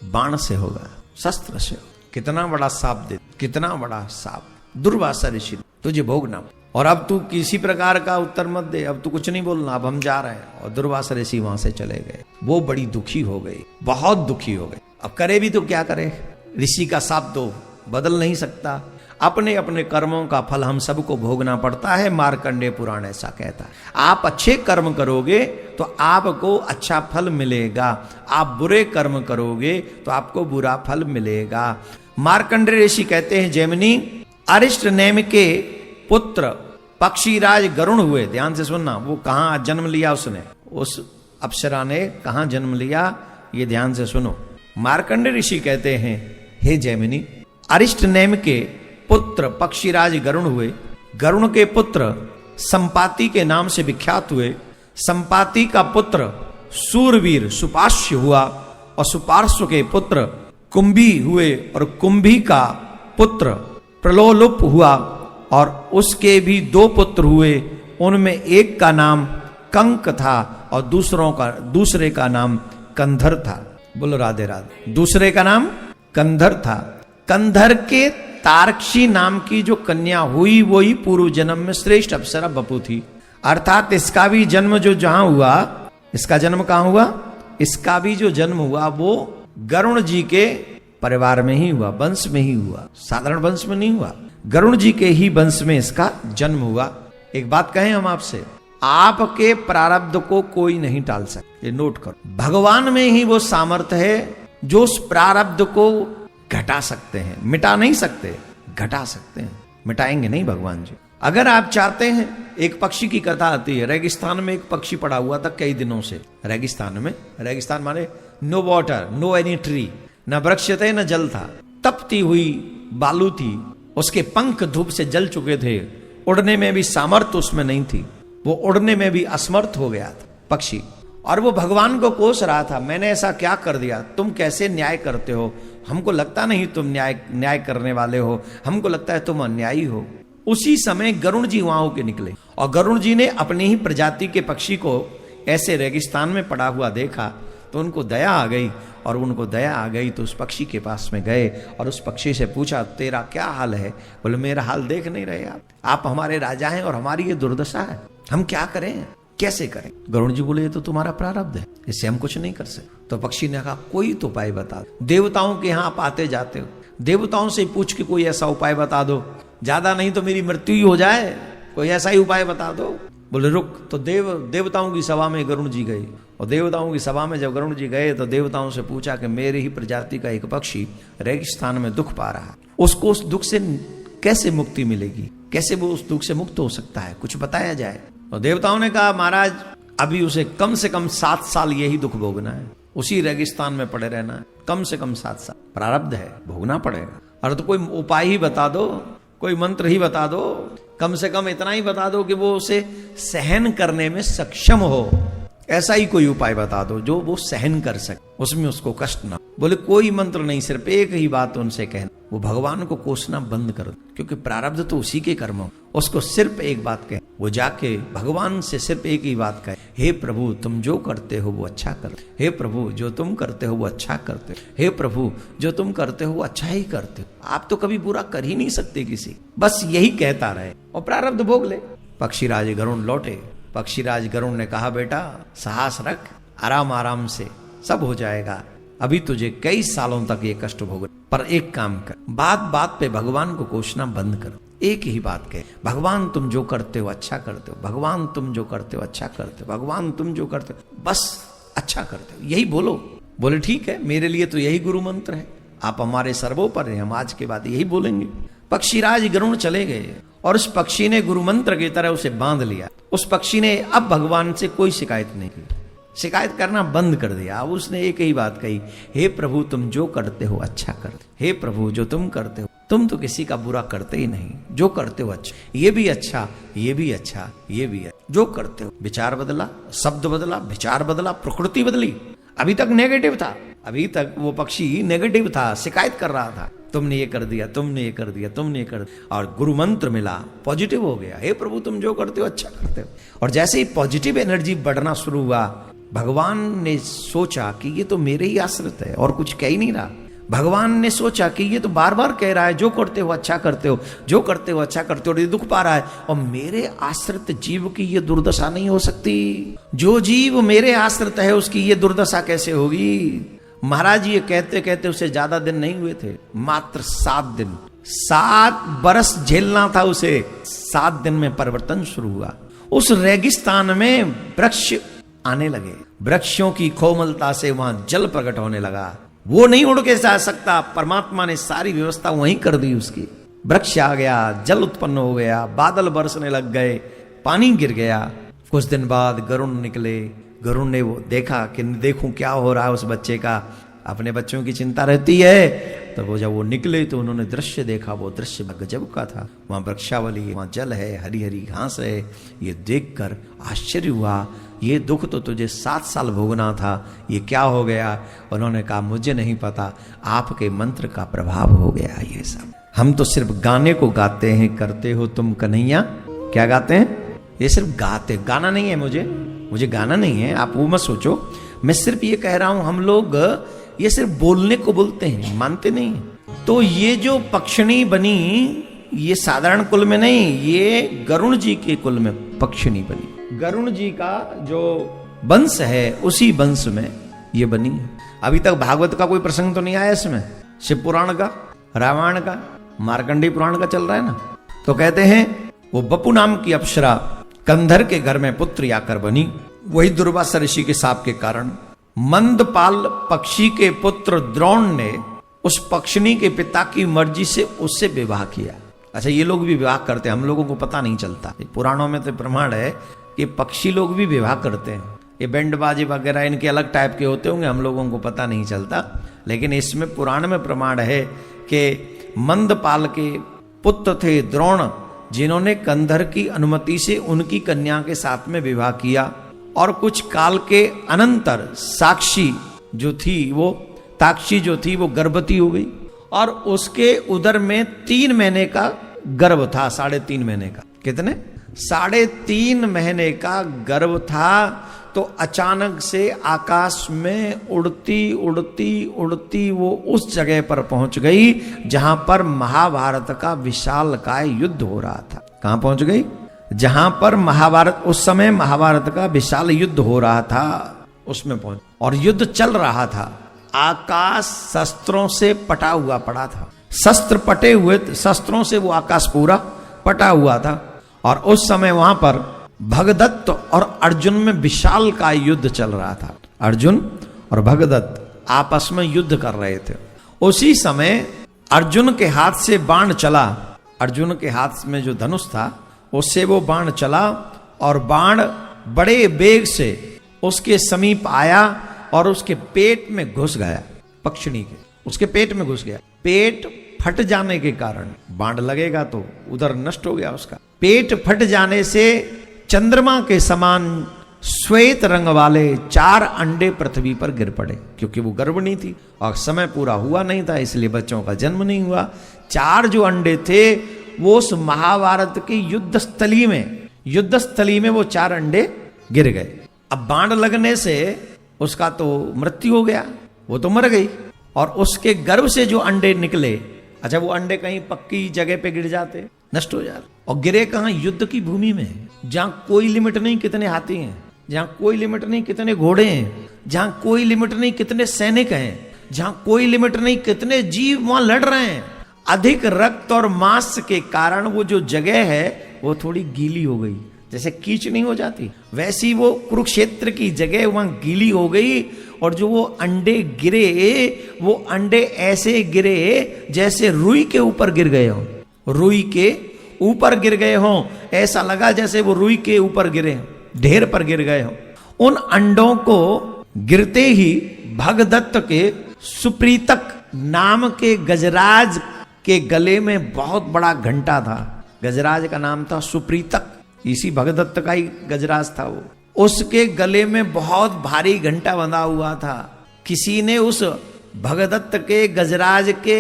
बाण से होगा, शस्त्र से। कितना बड़ा शाप दे, कितना बड़ा शाप दुर्वासा ऋषि तुझे भोगना। और अब तू किसी प्रकार का उत्तर मत दे, अब तू कुछ नहीं बोलना, अब हम जा रहे हैं। और दुर्वासा ऋषि वहां से चले गए। वो बड़ी दुखी हो गई, बहुत दुखी हो गई। अब करे भी तो क्या करे, ऋषि का शाप तो बदल नहीं सकता। अपने अपने कर्मों का फल हम सबको भोगना पड़ता है। मार्कंडेय पुराण ऐसा कहता है। आप अच्छे कर्म करोगे तो आपको अच्छा फल मिलेगा, आप बुरे कर्म करोगे तो आपको बुरा फल मिलेगा। मार्कंडेय ऋषि कहते हैं, जैमिनी अरिष्ट नेम के पुत्र पक्षीराज गरुण हुए। ध्यान से सुनना, वो कहां जन्म लिया उसने, उस अप्सरा ने कहां जन्म लिया, ये ध्यान से सुनो। मार्कंडेय ऋषि कहते हैं, हे जैमिनी, अरिष्ट नेम के पुत्र पक्षीराज गरुण हुए। गरुण के पुत्र संपाति के नाम से विख्यात हुए। संपाति का पुत्र सूरवीर सुपार्श्व हुआ और सुपार्श्व के पुत्र कुंभी हुए और कुंभी का पुत्र प्रलोलुप हुआ और उसके भी 2 पुत्र हुए। उनमें एक का नाम कंक था और दूसरे का नाम कंधर था। बोलो राधे राधे। दूसरे का नाम कंधर था। कंधर के तारक्षी नाम की जो कन्या हुई वो ही पूर्व जन्म में श्रेष्ठ अप्सरा बपू थी। अर्थात इसका भी जन्म जो जहां हुआ, इसका जन्म कहां हुआ, इसका भी जो जन्म हुआ वो गरुण जी के परिवार में ही हुआ, वंश में ही हुआ, साधारण वंश में नहीं हुआ। गरुण जी के ही वंश में इसका जन्म हुआ। एक बात कहें हम आपसे, आपके प्रारब्ध को कोई नहीं टाल सकता, ये नोट करो। भगवान में ही वो सामर्थ्य है जो उस प्रारब्ध को घटा सकते हैं, मिटा नहीं सकते, घटा सकते हैं, मिटाएंगे नहीं भगवान जी। अगर आप चाहते हैं, एक पक्षी की कथा आती है, रेगिस्तान में एक पक्षी पड़ा हुआ था कई दिनों से। रेगिस्तान में, रेगिस्तान माने no water, no any tree, न वृक्ष थे न जल था, तपती हुई बालू थी, उसके पंख धूप से जल चुके थे, उड़ने में भी सामर्थ्य उसमें नहीं थी, वो उड़ने में भी असमर्थ हो गया था पक्षी। और वो भगवान को कोस रहा था, मैंने ऐसा क्या कर दिया, तुम कैसे न्याय करते हो, हमको लगता नहीं तुम न्याय करने वाले हो, हमको लगता है तुम अन्यायी हो। उसी समय गरुण जी वहां होके निकले और गरुण जी ने अपनी ही प्रजाति के पक्षी को ऐसे रेगिस्तान में पड़ा हुआ देखा तो उनको दया आ गई, और उनको दया आ गई तो उस पक्षी के पास में गए और उस पक्षी से पूछा, तेरा क्या हाल है? बोले, मेरा हाल देख नहीं रहे आप हमारे राजा हैं और हमारी ये दुर्दशा है, हम क्या करें, कैसे करें? गरुण जी बोले, ये तो तुम्हारा प्रारब्ध है, इससे हम कुछ नहीं कर सकते। तो पक्षी ने कहा, कोई तो उपाय बता दो, देवताओं के यहाँ आप आते जाते हो, देवताओं से पूछ के कोई ऐसा उपाय बता दो, ज्यादा नहीं तो मेरी मृत्यु ही हो जाए, कोई ऐसा ही उपाय बता दो। बोले रुक। तो देवताओं की सभा में गरुण जी गए, और देवताओं की सभा में जब गरुण जी गए तो देवताओं से पूछा कि मेरी ही प्रजाति का एक पक्षी रेगिस्तान में दुख पा रहा है, उसको उस दुख से कैसे मुक्ति मिलेगी, कैसे वो उस दुख से मुक्त हो सकता है, कुछ बताया जाए। और देवताओं ने कहा, महाराज अभी उसे कम से कम 7 साल यही दुख भोगना है, उसी रेगिस्तान में पड़े रहना है, कम से कम 7 साल प्रारब्ध है, भोगना पड़ेगा। अरे तो कोई उपाय ही बता दो, कोई मंत्र ही बता दो, कम से कम इतना ही बता दो कि वो उसे सहन करने में सक्षम हो, ऐसा ही कोई उपाय बता दो जो वो सहन कर सके, उसमें उसको कष्ट ना। बोले कोई मंत्र नहीं, सिर्फ एक ही बात उनसे कहना, वो भगवान को कोसना बंद कर दो, क्योंकि प्रारब्ध तो उसी के कर्म हो। उसको सिर्फ एक बात कहे, वो जाके भगवान से सिर्फ एक ही बात कहे, हे प्रभु तुम जो करते हो वो अच्छा करते, हे प्रभु जो तुम करते हो वो अच्छा करते, हे प्रभु जो तुम करते हो वो अच्छा ही करते हो, आप तो कभी बुरा कर ही नहीं सकते किसी, बस यही कहता रहे और प्रारब्ध भोग ले। पक्षीराज गरुण लौटे। पक्षीराज गरुण ने कहा, बेटा साहस रख, आराम आराम से सब हो जाएगा, अभी तुझे कई सालों तक ये कष्ट भोग, पर एक काम कर, बात बात पे भगवान को कोसना बंद कर, एक ही बात कहे, भगवान तुम जो करते हो अच्छा करते हो, भगवान तुम जो करते हो अच्छा करते हो, भगवान तुम जो करते हो बस अच्छा करते हो, यही बोलो। बोले ठीक है, मेरे लिए तो यही गुरु मंत्र है, आप हमारे सर्वोपर हैं, हम आज के बाद यही बोलेंगे। पक्षीराज गरुण चले गए और उस पक्षी ने गुरु मंत्र की तरह उसे बांध लिया। उस पक्षी ने अब भगवान से कोई शिकायत नहीं की, शिकायत करना बंद कर दिया। अब उसने एक ही बात कही, हे प्रभु तुम जो करते हो अच्छा करते, हे प्रभु जो तुम करते हो, तुम तो किसी का बुरा करते ही नहीं, जो करते हो अच्छा, ये भी अच्छा, ये भी अच्छा, ये भी अच्छा, जो करते हो। विचार बदला, शब्द बदला, विचार बदला, प्रकृति बदली। अभी तक नेगेटिव था, अभी तक वो पक्षी नेगेटिव था, शिकायत कर रहा था, तुमने ये कर दिया, तुमने ये कर दिया, तुमने ये कर दिया। और गुरु मंत्र मिला, पॉजिटिव हो गया, हे प्रभु तुम जो करते हो अच्छा करते हो। और जैसे ही पॉजिटिव एनर्जी बढ़ना शुरू हुआ, भगवान ने सोचा कि ये तो मेरे ही आश्रित है और कुछ कह ही नहीं रहा, भगवान ने सोचा कि ये तो बार बार कह रहा है जो करते हो अच्छा करते हो, जो करते हो अच्छा करते हो, और ये दुख पा रहा है, और मेरे आश्रित जीव की ये दुर्दशा नहीं हो सकती। जो जीव मेरे आश्रित है उसकी ये दुर्दशा कैसे होगी। महाराज ये कहते कहते उसे ज्यादा दिन नहीं हुए थे, मात्र 7 दिन। 7 बरस झेलना था उसे, 7 दिन में परिवर्तन शुरू हुआ। उस रेगिस्तान में वृक्ष आने लगे, वृक्षों की कोमलता से वहां जल प्रकट होने लगा। वो नहीं उड़ के जा सकता, परमात्मा ने सारी व्यवस्था वहीं कर दी उसकी। वृक्ष आ गया, जल उत्पन्न हो गया, बादल बरसने लग गए, पानी गिर गया। कुछ दिन बाद गरुण निकले, गरुण ने वो देखा कि देखूं क्या हो रहा है उस बच्चे का, अपने बच्चों की चिंता रहती है। तो वो जब वो निकले तो उन्होंने दृश्य देखा, वो दृश्य गजब का था। वहां वृक्षावली, वहां जल है, हरी हरी घास है। ये देखकर आश्चर्य हुआ, ये दुख तो तुझे 7 साल भोगना था, ये क्या हो गया। उन्होंने कहा मुझे नहीं पता, आपके मंत्र का प्रभाव हो गया ये सब। हम तो सिर्फ गाने को गाते हैं, करते हो तुम कन्हैया। क्या गाते हैं? ये सिर्फ गाते, गाना नहीं है। मुझे गाना नहीं है, आप वो मत सोचो। मैं सिर्फ ये कह रहा हूं, हम लोग ये सिर्फ बोलने को बोलते हैं, मानते नहीं। तो ये जो पक्षिणी बनी, ये साधारण कुल में नहीं, ये गरुण जी के कुल में पक्षिणी बनी। गरुण जी का जो वंश है उसी वंश में ये बनी है। अभी तक भागवत का कोई प्रसंग तो नहीं आया इसमें, शिव पुराण का, रामायण का, मार्कंडेय पुराण का चल रहा है ना। तो कहते हैं वो बपु नाम की अप्सरा कंधर के घर में पुत्री आकर बनी। वही दुर्वासा ऋषि के शाप के कारण मंदपाल पक्षी के पुत्र द्रोण ने उस पक्षिणी के पिता की मर्जी से उससे विवाह किया। अच्छा, ये लोग भी विवाह करते हैं, हम लोगों को पता नहीं चलता। पुराणों में तो प्रमाण है कि पक्षी लोग भी विवाह करते हैं। ये बैंड बाजे वगैरह इनके अलग टाइप के होते होंगे, हम लोगों को पता नहीं चलता। लेकिन इसमें पुराण में प्रमाण है कि मंदपाल के पुत्र थे द्रोण, जिन्होंने कंधर की अनुमति से उनकी कन्या के साथ में विवाह किया। और कुछ काल के अनंतर साक्षी जो थी, वो ताक्षी जो थी, वो गर्भवती हो गई और उसके उदर में 3 महीने का गर्भ था। 3.5 महीने का। कितने? 3.5 महीने का गर्भ था। तो अचानक से आकाश में उड़ती उड़ती उड़ती वो उस जगह पर पहुंच गई जहां पर महाभारत का विशालकाय युद्ध हो रहा था। कहां पहुंच गई? जहां पर महाभारत, उस समय महाभारत का विशाल युद्ध हो रहा था, उसमें पहुंच। और युद्ध चल रहा था, आकाश शस्त्रों से पटा हुआ पड़ा था। शस्त्र पटे हुए, शस्त्रों से वो आकाश पूरा पटा हुआ था। और उस समय वहां पर भगदत्त और अर्जुन में विशाल का युद्ध चल रहा था। अर्जुन और भगदत्त आपस में युद्ध कर रहे थे। उसी समय अर्जुन के हाथ से बाण चला। अर्जुन के हाथ में जो धनुष था उससे वो बाण चला और बाण बड़े वेग से उसके समीप आया और उसके पेट में घुस गया। पक्षिणी के उसके पेट में घुस गया। पेट फट जाने के कारण, बाण लगेगा तो उधर नष्ट हो गया उसका। पेट फट जाने से चंद्रमा के समान श्वेत रंग वाले 4 अंडे पृथ्वी पर गिर पड़े, क्योंकि वो गर्भिणी थी और समय पूरा हुआ नहीं था, इसलिए बच्चों का जन्म नहीं हुआ। 4 जो अंडे थे वो उस महाभारत की युद्धस्थली में वो 4 अंडे गिर गए। अब बाण लगने से उसका तो मृत्यु हो गया, वो तो मर गई। और उसके गर्भ से जो अंडे निकले, अच्छा वो अंडे कहीं पक्की जगह पे गिर जाते, नष्ट हो जाते। और गिरे कहाँ? युद्ध की भूमि में, जहां कोई लिमिट नहीं कितने हाथी हैं, जहां कोई लिमिट नहीं कितने घोड़े हैं, जहां कोई लिमिट नहीं कितने सैनिक हैं, जहां कोई लिमिट नहीं कितने जीव वहां लड़ रहे हैं। अधिक रक्त और मांस के कारण वो जो जगह है वो थोड़ी गीली हो गई, जैसे कीच नहीं हो जाती, वैसी वो कुरुक्षेत्र की जगह वहां गीली हो गई। और जो वो अंडे गिरे, वो अंडे ऐसे गिरे जैसे रुई के ऊपर गिर गए हो, रुई के ऊपर गिर गए हो। ऐसा लगा जैसे वो रुई के ऊपर गिरे, ढेर पर गिर गए हो। उन अंडों को गिरते ही भगदत्त के सुप्रीतक नाम के गजराज के गले में बहुत बड़ा घंटा था। गजराज का नाम था सुप्रीतक, इसी भगदत्त का ही गजराज था वो। उसके गले में बहुत भारी घंटा बंधा हुआ था। किसी ने उस भगदत्त के गजराज के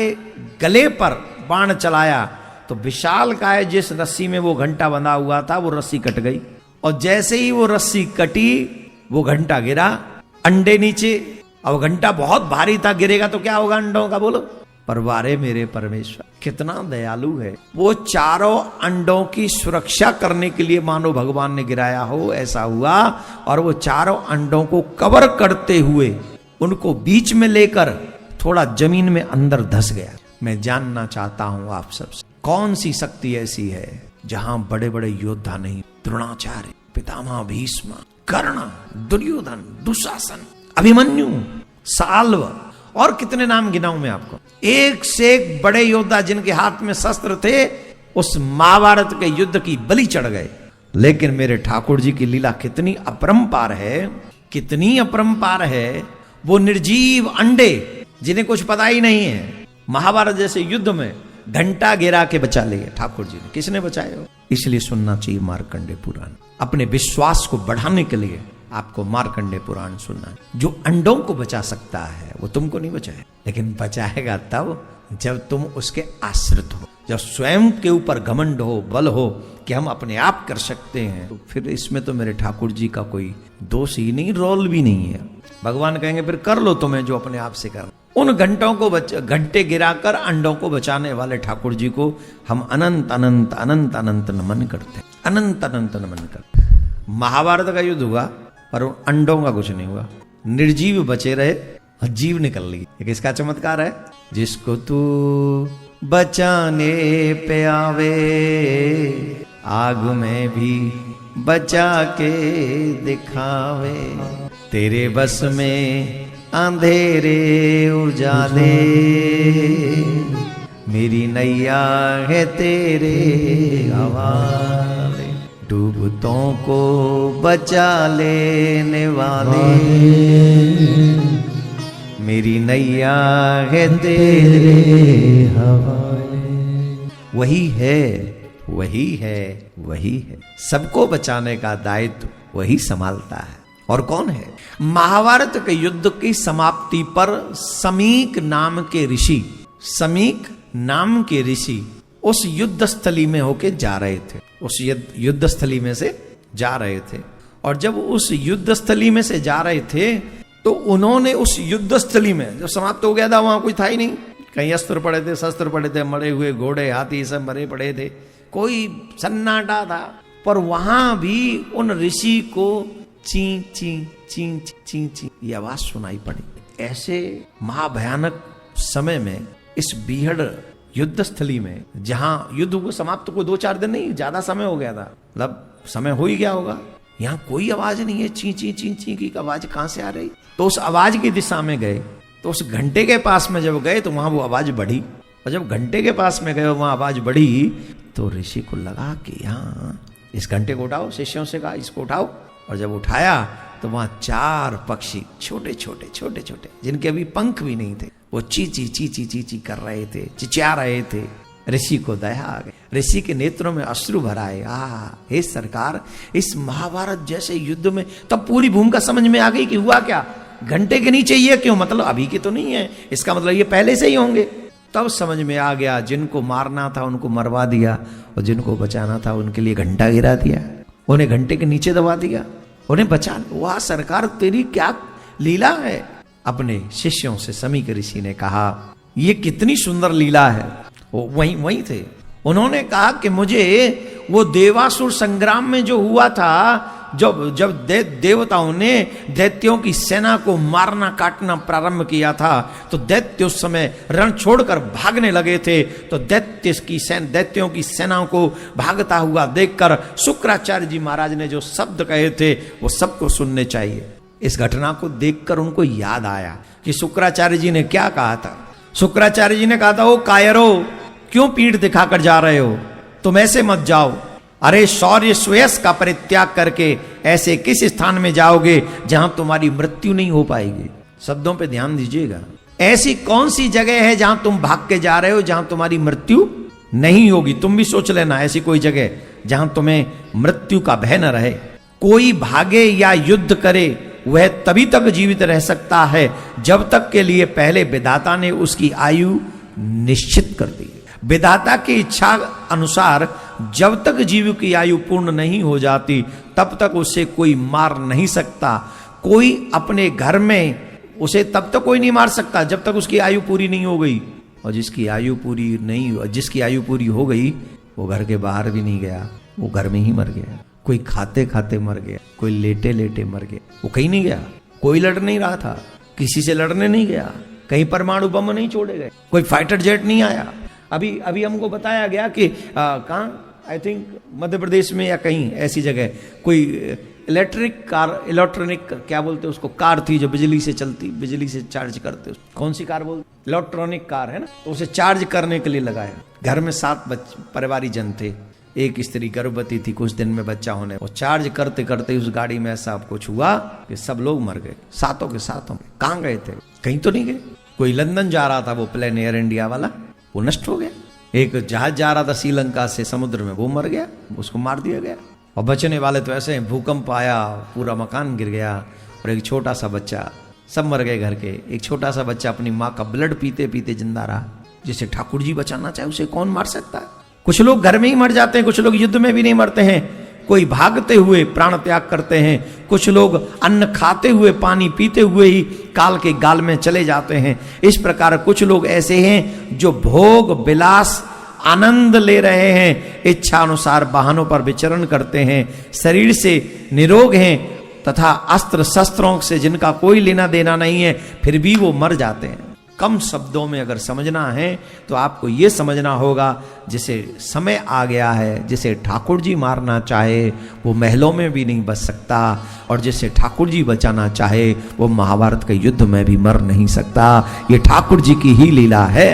गले पर बाण चलाया तो विशाल काय जिस रस्सी में वो घंटा बंधा हुआ था वो रस्सी कट गई। और जैसे ही वो रस्सी कटी वो घंटा गिरा, अंडे नीचे अब घंटा बहुत भारी था, गिरेगा तो क्या होगा अंडों का, बोलो। पर वारे मेरे परमेश्वर कितना दयालु है, वो चारों अंडों की सुरक्षा करने के लिए मानो भगवान ने गिराया हो, ऐसा हुआ। और वो चारों अंडों को कवर करते हुए उनको बीच में लेकर थोड़ा जमीन में अंदर धस गया। मैं जानना चाहता हूं आप सबसे, कौन सी शक्ति ऐसी है जहां बड़े बड़े योद्धा नहीं, द्रोणाचार्य, पितामह भीष्म, कर्ण, दुर्योधन, दुशासन, अभिमन्यु, साल्व, और कितने नाम गिनाऊं मैं आपको, एक से एक बड़े योद्धा जिनके हाथ में शस्त्र थे उस महाभारत के युद्ध की बलि चढ़ गए। लेकिन मेरे ठाकुर जी की लीला कितनी अपरंपार है, कितनी अपरंपार है। वो निर्जीव अंडे जिन्हें कुछ पता ही नहीं है, महाभारत जैसे युद्ध में घंटा गिरा के बचा लिए ठाकुर जी ने। किसने बचाए हो? इसलिए सुनना चाहिए मार्कंडेय पुराण। अपने विश्वास को बढ़ाने के लिए आपको मार्कंडेय पुराण सुनना है। जो अंडों को बचा सकता है वो तुमको नहीं बचाए, लेकिन बचाएगा तब जब तुम उसके आश्रित हो, जब स्वयं के ऊपर घमंड हो, बल हो कि हम अपने आप कर सकते हैं। तो फिर इसमें तो मेरे ठाकुर जी का कोई दोष ही नहीं, रोल भी नहीं है। भगवान कहेंगे फिर कर लो तुम्हें जो अपने आप से करना। उन घंटों को घंटे गिराकर अंडों को बचाने वाले ठाकुर जी को हम अनंत अनंत अनंत अनंत नमन करते हैं, अनंत अनंत नमन करते हैं। महाभारत का युद्ध हुआ पर अंडों का कुछ नहीं हुआ, निर्जीव बचे रहे, जीव निकल ली। ये किसका चमत्कार है? जिसको तू बचाने पे आवे आग में भी बचा के दिखावे, तेरे बस में अंधेरे उजाले, मेरी नैया है तेरे हवाले, डूबतों को बचा लेने वाले, मेरी नैया है तेरे हवाले। वही है, वही है, वही है। सबको बचाने का दायित्व वही संभालता है। और कौन है? महाभारत के युद्ध की समाप्ति पर समीक नाम के ऋषि, समीक नाम के ऋषि उस युद्ध स्थली में होके जा रहे थे, उस युद्ध स्थली में से जा रहे थे। और जब उस युद्ध स्थली में से जा रहे थे तो उन्होंने उस युद्ध स्थली में, जब समाप्त हो गया था, वहां कोई था ही नहीं, कहीं अस्त्र पड़े थे, शस्त्र पड़े थे, मरे हुए घोड़े हाथी सब मरे पड़े थे, कोई सन्नाटा था। पर वहां भी उन ऋषि को ची ची ची ची ची ये आवाज सुनाई पड़ी। ऐसे महाभयानक समय में इस बीहड़ युद्ध स्थली में, जहां युद्ध को समाप्त को 2-4 दिन नहीं, ज्यादा समय हो गया था, मतलब समय हो ही गया होगा, यहाँ कोई आवाज नहीं है। ची ची ची ची की आवाज कहां से आ रही? तो उस आवाज की दिशा में गए, तो उस घंटे के पास में जब गए तो वहां वो आवाज बढ़ी। और जब घंटे के पास में गए वहां आवाज बढ़ी तो ऋषि को लगा कि यहाँ इस घंटे को उठाओ, शिष्यों से कहा इसको उठाओ। और जब उठाया तो वहां 4 पक्षी छोटे छोटे छोटे छोटे, जिनके अभी पंख भी नहीं थे, वो ची ची ची ची ची ची कर रहे थे, चिचिया रहे थे। ऋषि को दया आ गई, ऋषि के नेत्रों में अश्रु भराए। हे सरकार, इस महाभारत जैसे युद्ध में, तब पूरी भूमिका समझ में आ गई कि हुआ क्या। घंटे के नीचे ये क्यों, मतलब अभी के तो नहीं है, इसका मतलब ये पहले से ही होंगे। तब समझ में आ गया, जिनको मारना था उनको मरवा दिया, और जिनको बचाना था उनके लिए घंटा गिरा दिया, उन्हें घंटे के नीचे दबा दिया, उन्हें बचा। वाह सरकार, तेरी क्या लीला है। अपने शिष्यों से समीक ऋषि ने कहा, ये कितनी सुंदर लीला है। वो वहीं थे। उन्होंने कहा कि मुझे वो देवासुर संग्राम में जो हुआ था, जब देवताओं ने दैत्यों की सेना को मारना काटना प्रारंभ किया था, तो दैत्य उस समय रण छोड़कर भागने लगे थे। तो दैत्यों की सेनाओं को भागता हुआ देखकर शुक्राचार्य जी महाराज ने जो शब्द कहे थे वो सबको सुनने चाहिए। इस घटना को देखकर उनको याद आया कि शुक्राचार्य जी ने क्या कहा था। शुक्राचार्य जी ने कहा था, ओ कायरो, क्यों पीठ दिखाकर जा रहे हो, तुम ऐसे मत जाओ। अरे शौर्य श्रेयस का परित्याग करके ऐसे किस स्थान में जाओगे जहां तुम्हारी मृत्यु नहीं हो पाएगी। शब्दों पे ध्यान दीजिएगा। ऐसी कौन सी जगह है जहां तुम भाग के जा रहे हो, जहां तुम्हारी मृत्यु नहीं होगी। तुम भी सोच लेना, ऐसी कोई जगह जहां तुम्हें मृत्यु का भय न रहे। कोई भागे या युद्ध करे वह तभी तक जीवित रह सकता है जब तक के लिए पहले विधाता ने उसकी आयु निश्चित कर दी। विधाता की इच्छा अनुसार जब तक जीव की आयु पूर्ण नहीं हो जाती तब तक उसे कोई मार नहीं सकता। कोई अपने घर में उसे तब तक कोई नहीं मार सकता जब तक उसकी आयु पूरी नहीं हो गई। और जिसकी आयु पूरी नहीं, जिसकी आयु पूरी हो गई वो घर के बाहर भी नहीं गया, वो घर में ही मर गया। कोई खाते खाते मर गया, कोई लेटे लेटे मर गया, वो कहीं नहीं गया। कोई लड़ नहीं रहा था, किसी से लड़ने नहीं गया, कहीं परमाणु बम नहीं छोड़े गए, कोई फाइटर जेट नहीं आया। अभी हमको बताया गया कि कहाँ, आई थिंक मध्य प्रदेश में या कहीं ऐसी जगह कोई इलेक्ट्रॉनिक क्या बोलते हैं उसको, कार थी जो बिजली से चलती, बिजली से चार्ज करते। कौन सी कार बोलते? इलेक्ट्रॉनिक कार है ना। तो उसे चार्ज करने के लिए लगाया। घर में 7 परिवारी जन थे, एक स्त्री गर्भवती थी, कुछ दिन में बच्चा होने। वो चार्ज करते करते उस गाड़ी में ऐसा कुछ हुआ कि सब लोग मर गए, सातों के सातों। कहाँ गए थे? कहीं तो नहीं गए। कोई लंदन जा रहा था, वो प्लेन एयर इंडिया वाला, वो नष्ट हो गया। एक जहाज जा रहा था श्रीलंका से समुद्र में, वो मर गया, उसको मार दिया गया। और बचने वाले तो ऐसे, भूकंप आया, पूरा मकान गिर गया, और एक छोटा सा बच्चा, सब मर गए घर के। एक छोटा सा बच्चा अपनी माँ का ब्लड पीते पीते जिंदा रहा। जिसे ठाकुर जी बचाना चाहे उसे कौन मार सकता है? कुछ लोग घर में ही मर जाते हैं, कुछ लोग युद्ध में भी नहीं मरते हैं, कोई भागते हुए प्राण त्याग करते हैं, कुछ लोग अन्न खाते हुए पानी पीते हुए ही काल के गाल में चले जाते हैं। इस प्रकार कुछ लोग ऐसे हैं जो भोग विलास आनंद ले रहे हैं, इच्छा अनुसार वाहनों पर विचरण करते हैं, शरीर से निरोग हैं तथा अस्त्र शस्त्रों से जिनका कोई लेना देना नहीं है, फिर भी वो मर जाते हैं। कम शब्दों में अगर समझना है तो आपको ये समझना होगा, जिसे समय आ गया है, जिसे ठाकुर जी मारना चाहे वो महलों में भी नहीं बच सकता, और जिसे ठाकुर जी बचाना चाहे वो महाभारत के युद्ध में भी मर नहीं सकता। ये ठाकुर जी की ही लीला है,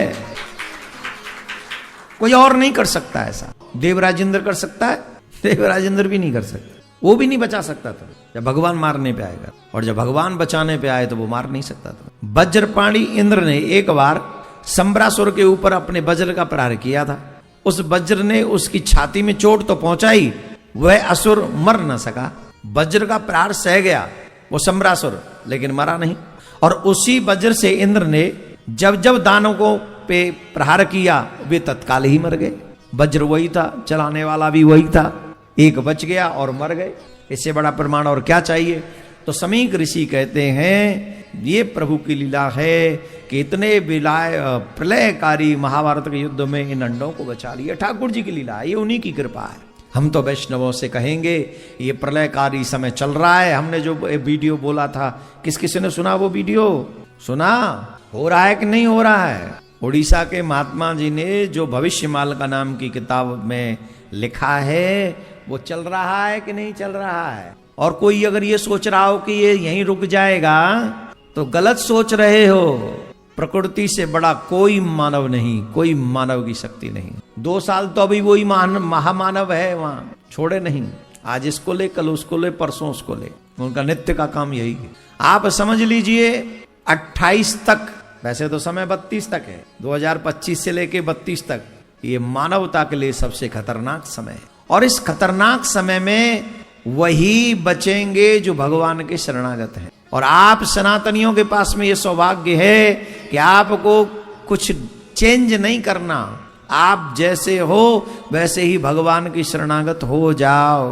कोई और नहीं कर सकता ऐसा। देवराजेंद्र कर सकता है, देवराजेंद्र भी नहीं कर सकता, वो भी नहीं बचा सकता था जब भगवान मारने पे आएगा, और जब भगवान बचाने पे आए तो वो मार नहीं सकता था। वज्रपाणी इंद्र ने एक बार संबरासुर के ऊपर अपने वज्र का प्रहार किया था। उस वज्र ने उसकी छाती में चोट तो पहुंचाई, वह असुर मर न सका। वज्र का प्रहार सह गया वो संबरासुर, लेकिन मरा नहीं। और उसी वज्र से इंद्र ने जब जब दानवों पे प्रहार किया वे तत्काल ही मर गए। वज्र वही था, चलाने वाला भी वही था, एक बच गया और मर गए। इससे बड़ा प्रमाण और क्या चाहिए? तो समीक ऋषि कहते हैं ये प्रभु की लीला है कि इतने विलाय प्रलयकारी महाभारत के युद्ध में इन अंडों को बचा लिया। ठाकुर जी की लीला है, ये उन्हीं की कृपा है। हम तो वैष्णवों से कहेंगे ये प्रलयकारी समय चल रहा है। हमने जो वीडियो बोला था, किसी ने सुना? वो वीडियो सुना? हो रहा है कि नहीं हो रहा है? उड़ीसा के महात्मा जी ने जो भविष्यमाल का नाम की किताब में लिखा है वो चल रहा है कि नहीं चल रहा है? और कोई अगर ये सोच रहा हो कि ये यहीं रुक जाएगा तो गलत सोच रहे हो। प्रकृति से बड़ा कोई मानव नहीं, कोई मानव की शक्ति नहीं। 2 साल तो अभी वही महामानव है, वहां छोड़े नहीं। आज इसको ले, कल उसको ले, परसों उसको ले, उनका नित्य का काम यही है। आप समझ लीजिए 28 तक, वैसे तो समय 32 तक है, 2025 से लेके 32 तक ये मानवता के लिए सबसे खतरनाक समय है। और इस खतरनाक समय में वही बचेंगे जो भगवान के शरणागत हैं। और आप सनातनियों के पास में ये सौभाग्य है कि आपको कुछ चेंज नहीं करना, आप जैसे हो वैसे ही भगवान की शरणागत हो जाओ।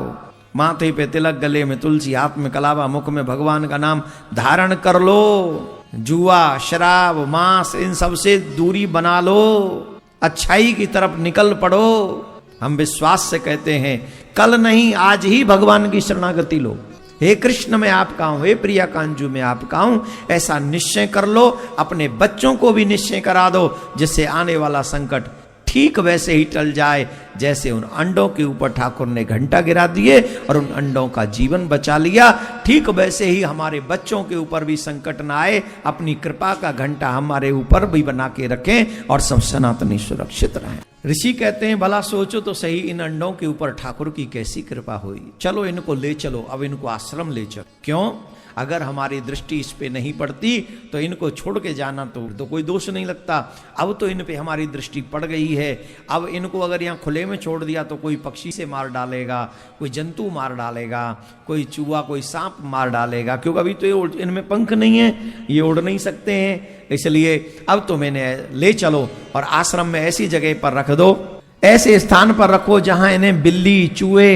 माथे पे तिलक, गले में तुलसी, हाथ में कलावा, मुख में भगवान का नाम धारण कर लो। जुआ, शराब, मांस, इन सब से दूरी बना लो, अच्छाई की तरफ निकल पड़ो। हम विश्वास से कहते हैं कल नहीं आज ही भगवान की शरणागति लो। हे कृष्ण मैं आपका हूं, हे प्रिया कांजू मैं आपका हूं, ऐसा निश्चय कर लो। अपने बच्चों को भी निश्चय करा दो, जिससे आने वाला संकट ठीक वैसे ही टल जाए जैसे उन अंडों के ऊपर ठाकुर ने घंटा गिरा दिए और उन अंडों का जीवन बचा लिया। ठीक वैसे ही हमारे बच्चों के ऊपर भी संकट ना आए, अपनी कृपा का घंटा हमारे ऊपर भी बना के रखें और सब सनातनी सुरक्षित रहें। ऋषि कहते हैं भला सोचो तो सही, इन अंडों के ऊपर ठाकुर की कैसी कृपा हुई। चलो इनको ले चलो, अब इनको आश्रम ले चलो। क्यों? अगर हमारी दृष्टि इस पे नहीं पड़ती तो इनको छोड़ के जाना तो कोई दोष नहीं लगता। अब तो इन पे हमारी दृष्टि पड़ गई है। अब इनको अगर यहाँ खुले में छोड़ दिया तो कोई पक्षी से मार डालेगा, कोई जंतु मार डालेगा, कोई चूहा, कोई सांप मार डालेगा, क्योंकि अभी तो ये इनमें पंख नहीं है, ये उड़ नहीं सकते हैं। इसलिए अब तो मैंने ले चलो और आश्रम में ऐसी जगह पर रख दो, ऐसे स्थान पर रखो जहां इन्हें बिल्ली, चूहे,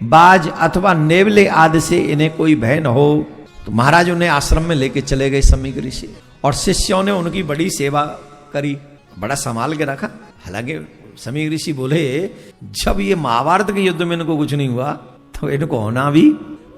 बाज अथवा नेवले आदि से इन्हें कोई भय न हो। तो महाराज उन्हें आश्रम में लेके चले गए समीक ऋषि, और शिष्यों ने उनकी बड़ी सेवा करी, बड़ा संभाल के रखा। हालांकि समीक ऋषि बोले जब ये महाभारत के युद्ध में इनको कुछ नहीं हुआ तो इनको होना भी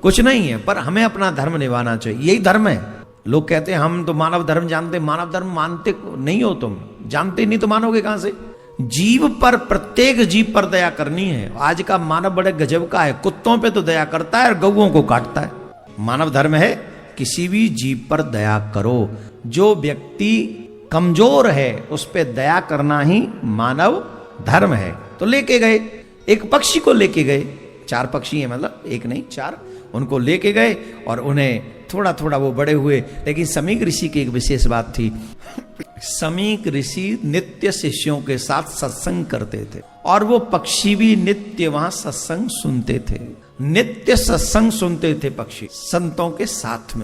कुछ नहीं है, पर हमें अपना धर्म निभाना चाहिए, यही धर्म है। लोग कहते हैं हम तो मानव धर्म जानते, मानव धर्म मानते नहीं हो, तुम जानते नहीं तो मानोगे कहां से। जीव पर, प्रत्येक जीव पर दया करनी है। आज का मानव बड़े गजब का है, कुत्तों पे तो दया करता है और गौओं को काटता है। मानव धर्म है किसी भी जीव पर दया करो, जो व्यक्ति कमजोर है उस पे दया करना ही मानव धर्म है। तो लेके गए, एक पक्षी को लेके गए, 4 पक्षी है, मतलब एक नहीं 4, उनको लेके गए और उन्हें थोड़ा थोड़ा वो बड़े हुए। लेकिन समीक ऋषि की एक विशेष बात थी, समीक ऋषि नित्य शिष्यों के साथ सत्संग करते थे और वो पक्षी भी नित्य वहां सत्संग सुनते थे, नित्य सत्संग सुनते थे पक्षी। संतों के साथ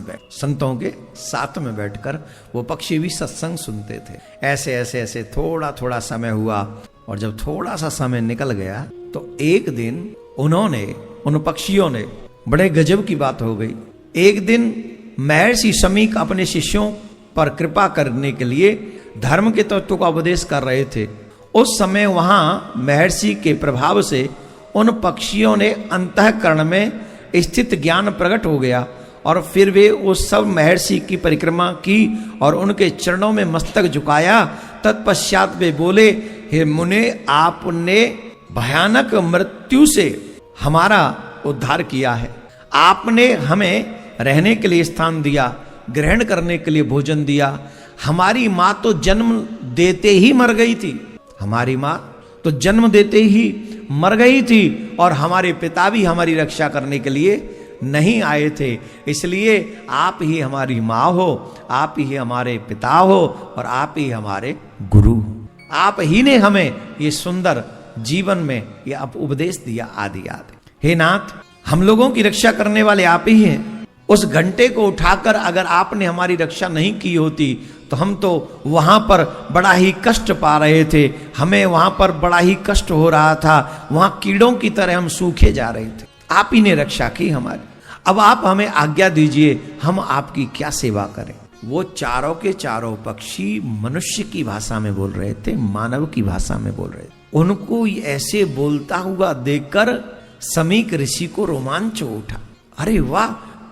में बैठकर वो पक्षी भी सत्संग सुनते थे। ऐसे ऐसे ऐसे थोड़ा थोड़ा समय हुआ, और जब थोड़ा सा समय निकल गया तो एक दिन उन्होंने, उन पक्षियों ने, बड़े गजब की बात हो गई। एक दिन महर्षि समीक अपने शिष्यों पर कृपा करने के लिए धर्म के तत्व का उपदेश कर रहे थे। उस समय वहां महर्षि के प्रभाव से उन पक्षियों ने अंतःकरण में स्थित ज्ञान प्रकट हो गया, और फिर वे उस सब महर्षि की परिक्रमा की और उनके चरणों में मस्तक झुकाया। तत्पश्चात वे बोले, हे मुने, आपने भयानक मृत्यु से हमारा उद्धार किया है, आपने हमें रहने के लिए स्थान दिया, ग्रहण करने के लिए भोजन दिया। हमारी माँ तो जन्म देते ही मर गई थी, हमारी माँ तो जन्म देते ही मर गई थी, और हमारे पिता भी हमारी रक्षा करने के लिए नहीं आए थे। इसलिए आप ही हमारी माँ हो, आप ही हमारे पिता हो, और आप ही हमारे गुरु हो। आप ही ने हमें ये सुंदर जीवन में ये उपदेश दिया आदि आदि। हे नाथ, हम लोगों की रक्षा करने वाले आप ही हैं। उस घंटे को उठाकर अगर आपने हमारी रक्षा नहीं की होती तो हम तो वहां पर बड़ा ही कष्ट पा रहे थे, हमें वहां पर बड़ा ही कष्ट हो रहा था, वहां कीड़ों की तरह हम सूखे जा रहे थे। आप ही ने रक्षा की हमारी, अब आप हमें आज्ञा दीजिए, हम आपकी क्या सेवा करें। वो चारों के चारों पक्षी मनुष्य की भाषा में बोल रहे थे, मानव की भाषा में बोल रहे थे। उनको ऐसे बोलता हुआ देखकर समीक ऋषि को रोमांच उठा। अरे वाह,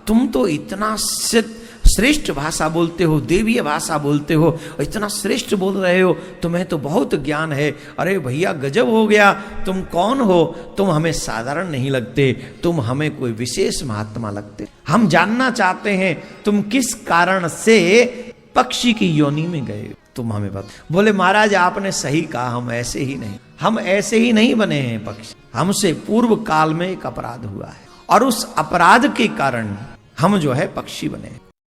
तुम तो इतना श्रेष्ठ भाषा बोलते हो, देवीय भाषा बोलते हो, इतना श्रेष्ठ बोल रहे हो, तुम्हें तो बहुत ज्ञान है। अरे भैया गजब हो गया, तुम कौन हो, तुम हमें साधारण नहीं लगते, तुम हमें कोई विशेष महात्मा लगते। हम जानना चाहते हैं तुम किस कारण से पक्षी की योनि में गए, तुम हमें बता। बोले महाराज आपने सही कहा, हम ऐसे ही नहीं बने हैं पक्षी, हमसे पूर्व काल में एक अपराध हुआ है और उस अपराध के कारण हम जो है पक्षी बने।